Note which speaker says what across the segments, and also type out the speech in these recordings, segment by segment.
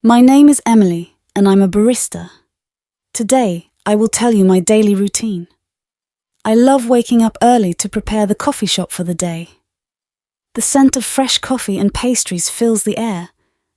Speaker 1: My name is Emily, and I'm a barista. Today, I will tell you my daily routine. I love waking up early to prepare the coffee shop for the day. The scent of fresh coffee and pastries fills the air,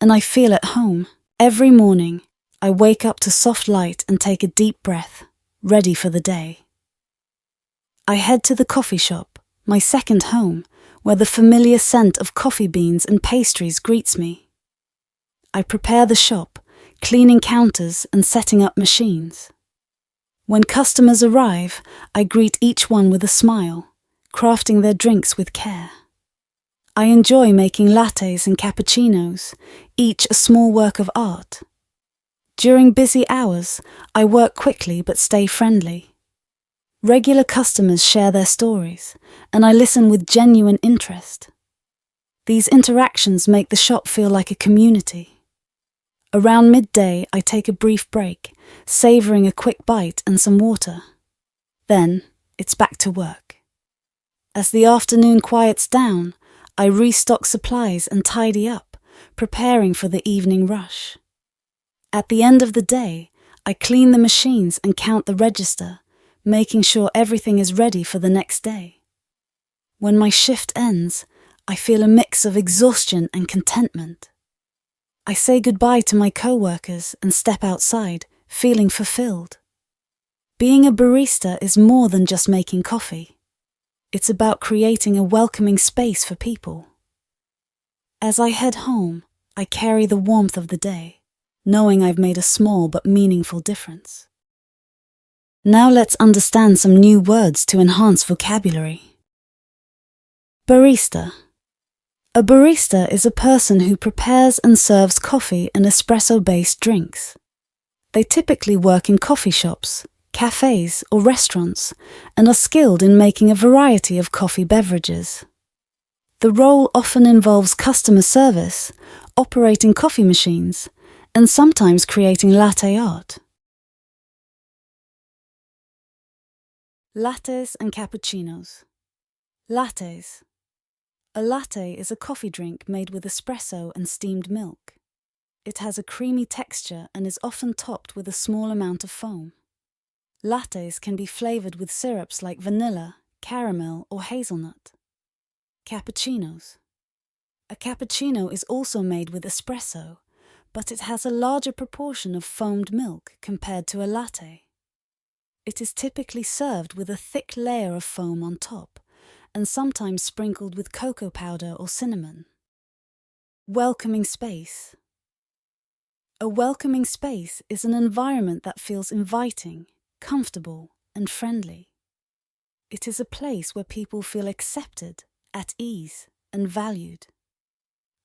Speaker 1: and I feel at home. Every morning, I wake up to soft light and take a deep breath, ready for the day. I head to the coffee shop, my second home, where the familiar scent of coffee beans and pastries greets me. I prepare the shop, cleaning counters and setting up machines. When customers arrive, I greet each one with a smile, crafting their drinks with care. I enjoy making lattes and cappuccinos, each a small work of art. During busy hours, I work quickly but stay friendly. Regular customers share their stories, and I listen with genuine interest. These interactions make the shop feel like a community. Around midday, I take a brief break, savouring a quick bite and some water. Then, it's back to work. As the afternoon quiets down, I restock supplies and tidy up, preparing for the evening rush. At the end of the day, I clean the machines and count the register, making sure everything is ready for the next day. When my shift ends, I feel a mix of exhaustion and contentment. I say goodbye to my co-workers and step outside, feeling fulfilled. Being a barista is more than just making coffee. It's about creating a welcoming space for people. As I head home, I carry the warmth of the day, knowing I've made a small but meaningful difference. Now let's understand some new words to enhance vocabulary. Barista. A barista is a person who prepares and serves coffee and espresso-based drinks. They typically work in coffee shops, cafes, or restaurants, and are skilled in making a variety of coffee beverages. The role often involves customer service, operating coffee machines, and sometimes creating latte art. Lattes and cappuccinos. Lattes. A latte is a coffee drink made with espresso and steamed milk. It has a creamy texture and is often topped with a small amount of foam. Lattes can be flavored with syrups like vanilla, caramel, or hazelnut. Cappuccinos. A cappuccino is also made with espresso, but it has a larger proportion of foamed milk compared to a latte. It is typically served with a thick layer of foam on top, and sometimes sprinkled with cocoa powder or cinnamon. Welcoming space. A welcoming space is an environment that feels inviting, comfortable, and friendly. It is a place where people feel accepted, at ease, and valued.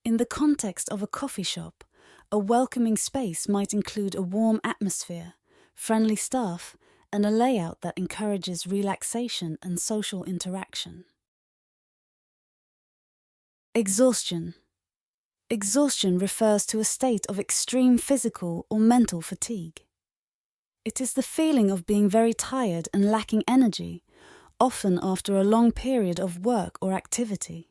Speaker 1: In the context of a coffee shop, a welcoming space might include a warm atmosphere, friendly staff, and a layout that encourages relaxation and social interaction. Exhaustion. Exhaustion refers to a state of extreme physical or mental fatigue. It is the feeling of being very tired and lacking energy, often after a long period of work or activity.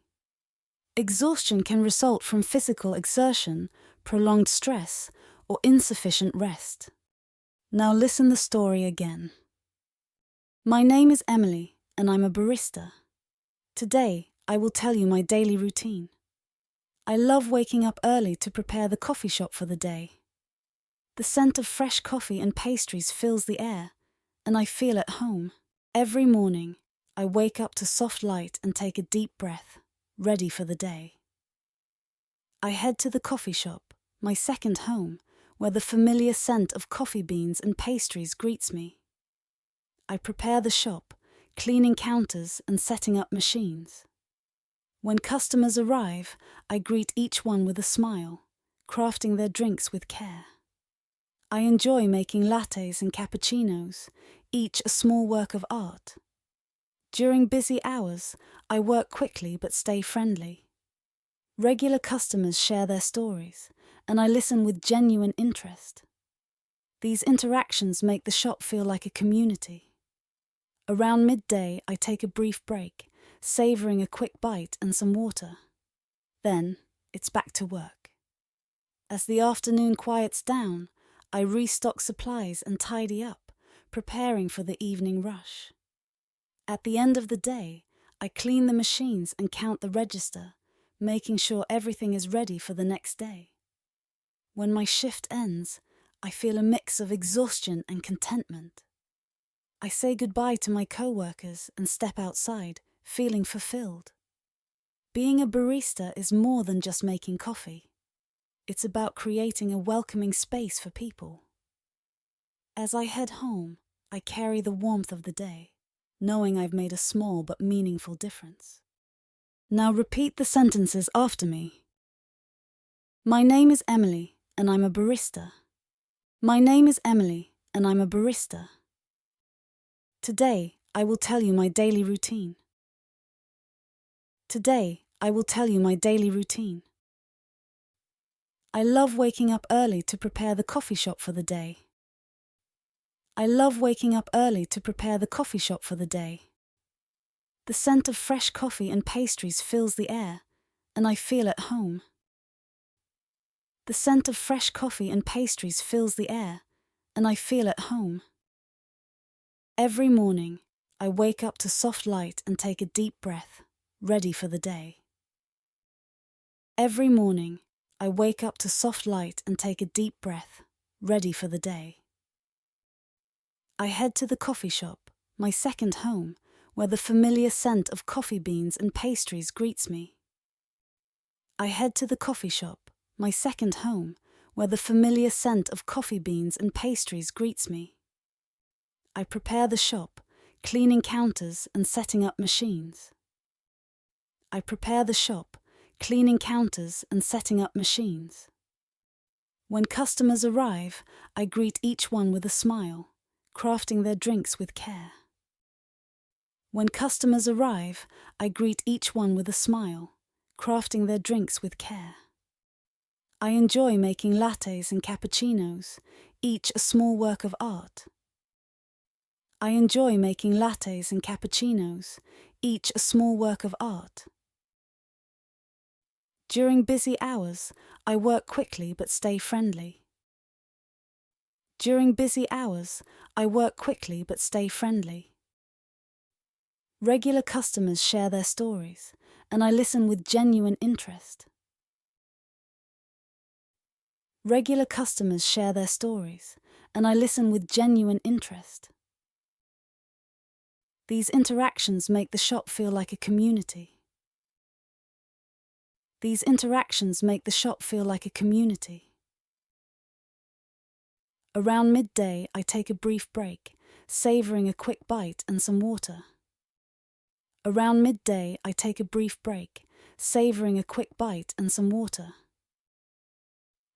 Speaker 1: Exhaustion can result from physical exertion, prolonged stress, or insufficient rest. Now listen the story again. My name is Emily, and I'm a barista. Today, I will tell you my daily routine. I love waking up early to prepare the coffee shop for the day. The scent of fresh coffee and pastries fills the air, and I feel at home. Every morning, I wake up to soft light and take a deep breath, ready for the day. I head to the coffee shop, my second home, where the familiar scent of coffee beans and pastries greets me. I prepare the shop, cleaning counters and setting up machines. When customers arrive, I greet each one with a smile, crafting their drinks with care. I enjoy making lattes and cappuccinos, each a small work of art. During busy hours, I work quickly but stay friendly. Regular customers share their stories, and I listen with genuine interest. These interactions make the shop feel like a community. Around midday, I take a brief break, savouring a quick bite and some water. Then, it's back to work. As the afternoon quiets down, I restock supplies and tidy up, preparing for the evening rush. At the end of the day, I clean the machines and count the register, making sure everything is ready for the next day. When my shift ends, I feel a mix of exhaustion and contentment. I say goodbye to my co-workers and step outside, feeling fulfilled. Being a barista is more than just making coffee. It's about creating a welcoming space for people. As I head home, I carry the warmth of the day, knowing I've made a small but meaningful difference. Now repeat the sentences after me. My name is Emily, and I'm a barista. My name is Emily, and I'm a barista. Today, I will tell you my daily routine. Today, I will tell you my daily routine. I love waking up early to prepare the coffee shop for the day. I love waking up early to prepare the coffee shop for the day. The scent of fresh coffee and pastries fills the air, and I feel at home. The scent of fresh coffee and pastries fills the air, and I feel at home. Every morning, I wake up to soft light and take a deep breath, ready for the day. Every morning, I wake up to soft light and take a deep breath, ready for the day. I head to the coffee shop, my second home, where the familiar scent of coffee beans and pastries greets me. I head to the coffee shop, my second home, where the familiar scent of coffee beans and pastries greets me. I prepare the shop, cleaning counters and setting up machines. I prepare the shop, cleaning counters and setting up machines. When customers arrive, I greet each one with a smile, crafting their drinks with care. When customers arrive, I greet each one with a smile, crafting their drinks with care. I enjoy making lattes and cappuccinos, each a small work of art. I enjoy making lattes and cappuccinos, each a small work of art. During busy hours, I work quickly but stay friendly. During busy hours, I work quickly but stay friendly. Regular customers share their stories, and I listen with genuine interest. Regular customers share their stories, and I listen with genuine interest. These interactions make the shop feel like a community. These interactions make the shop feel like a community. Around midday, I take a brief break, savoring a quick bite and some water. Around midday, I take a brief break, savoring a quick bite and some water.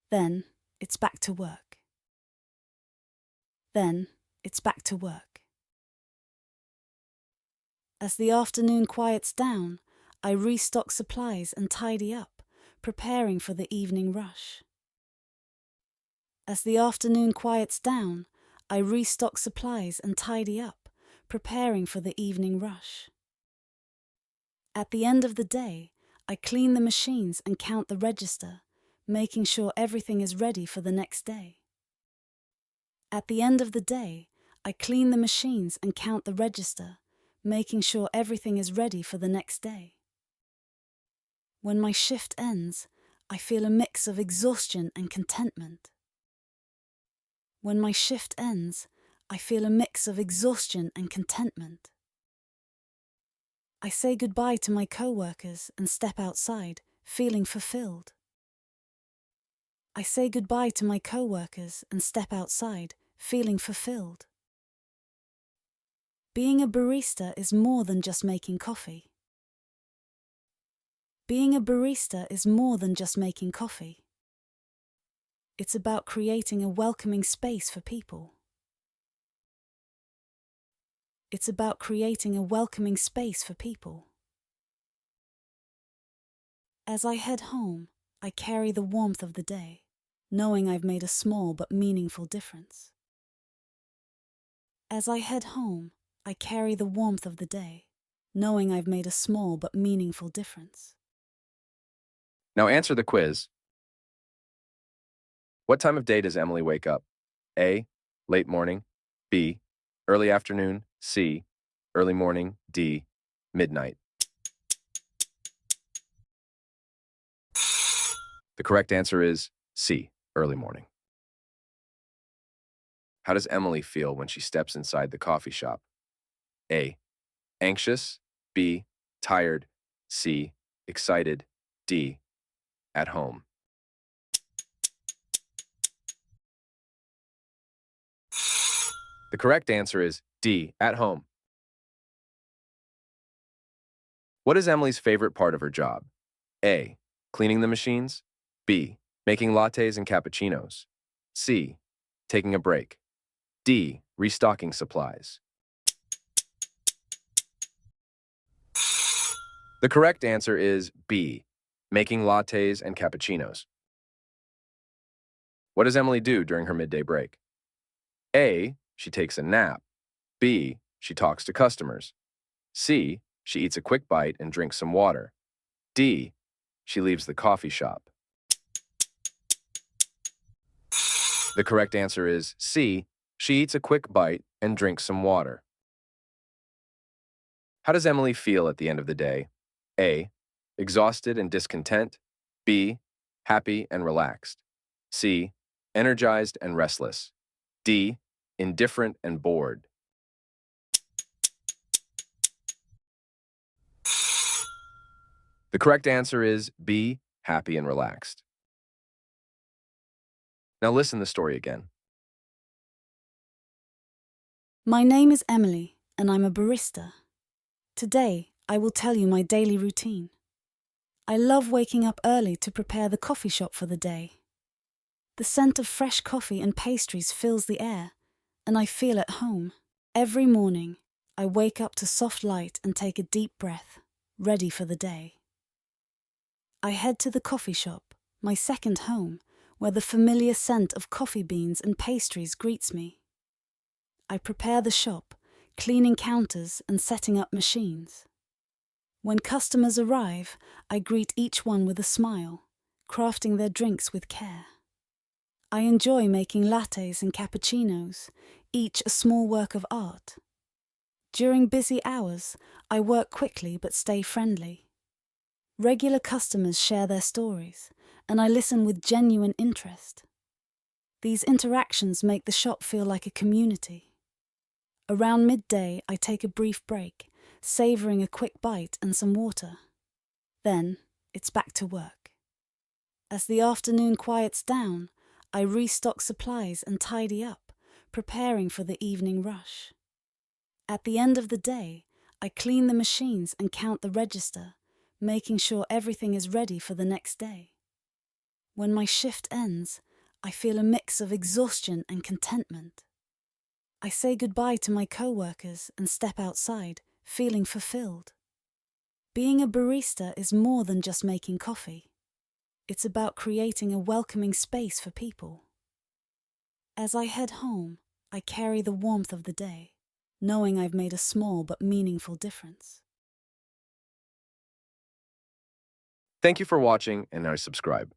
Speaker 1: Then, it's back to work. Then, it's back to work. As the afternoon quiets down, I restock supplies and tidy up, preparing for the evening rush. As the afternoon quiets down, I restock supplies and tidy up, preparing for the evening rush. At the end of the day, I clean the machines and count the register, making sure everything is ready for the next day. At the end of the day, I clean the machines and count the register, making sure everything is ready for the next day. When my shift ends, I feel a mix of exhaustion and contentment. When my shift ends, I feel a mix of exhaustion and contentment. I say goodbye to my co-workers and step outside, feeling fulfilled. I say goodbye to my co-workers and step outside, feeling fulfilled. Being a barista is more than just making coffee. Being a barista is more than just making coffee. It's about creating a welcoming space for people. It's about creating a welcoming space for people. As I head home, I carry the warmth of the day, knowing I've made a small but meaningful difference. As I head home, I carry the warmth of the day, knowing I've made a small but meaningful difference.
Speaker 2: Now answer the quiz. What time of day does Emily wake up? A. Late morning. B. Early afternoon. C. Early morning. D. Midnight. The correct answer is C. Early morning. How does Emily feel when she steps inside the coffee shop? A. Anxious. B. Tired. C. Excited. D. At home. The correct answer is D. At home. What is Emily's favorite part of her job? A. Cleaning the machines. B. Making lattes and cappuccinos. C. Taking a break. D. Restocking supplies. The correct answer is B. Making lattes and cappuccinos. What does Emily do during her midday break? A. She takes a nap. B. She talks to customers. C. She eats a quick bite and drinks some water. D. She leaves the coffee shop. The correct answer is C. She eats a quick bite and drinks some water. How does Emily feel at the end of the day? A. Exhausted and discontent. B. Happy and relaxed. C. Energized and restless. D. Indifferent and bored. The correct answer is B. Happy and relaxed. Now listen to the story again.
Speaker 1: My name is Emily, and I'm a barista. Today, I will tell you my daily routine. I love waking up early to prepare the coffee shop for the day. The scent of fresh coffee and pastries fills the air, and I feel at home. Every morning, I wake up to soft light and take a deep breath, ready for the day. I head to the coffee shop, my second home, where the familiar scent of coffee beans and pastries greets me. I prepare the shop, cleaning counters and setting up machines. When customers arrive, I greet each one with a smile, crafting their drinks with care. I enjoy making lattes and cappuccinos, each a small work of art. During busy hours, I work quickly but stay friendly. Regular customers share their stories, and I listen with genuine interest. These interactions make the shop feel like a community. Around midday, I take a brief break, savouring a quick bite and some water. Then, it's back to work. As the afternoon quiets down, I restock supplies and tidy up, preparing for the evening rush. At the end of the day, I clean the machines and count the register, making sure everything is ready for the next day. When my shift ends, I feel a mix of exhaustion and contentment. I say goodbye to my co-workers and step outside, feeling fulfilled. Being a barista is more than just making coffee. It's about creating a welcoming space for people. As I head home, I carry the warmth of the day, knowing I've made a small but meaningful difference.
Speaker 2: Thank you for watching, and now subscribe.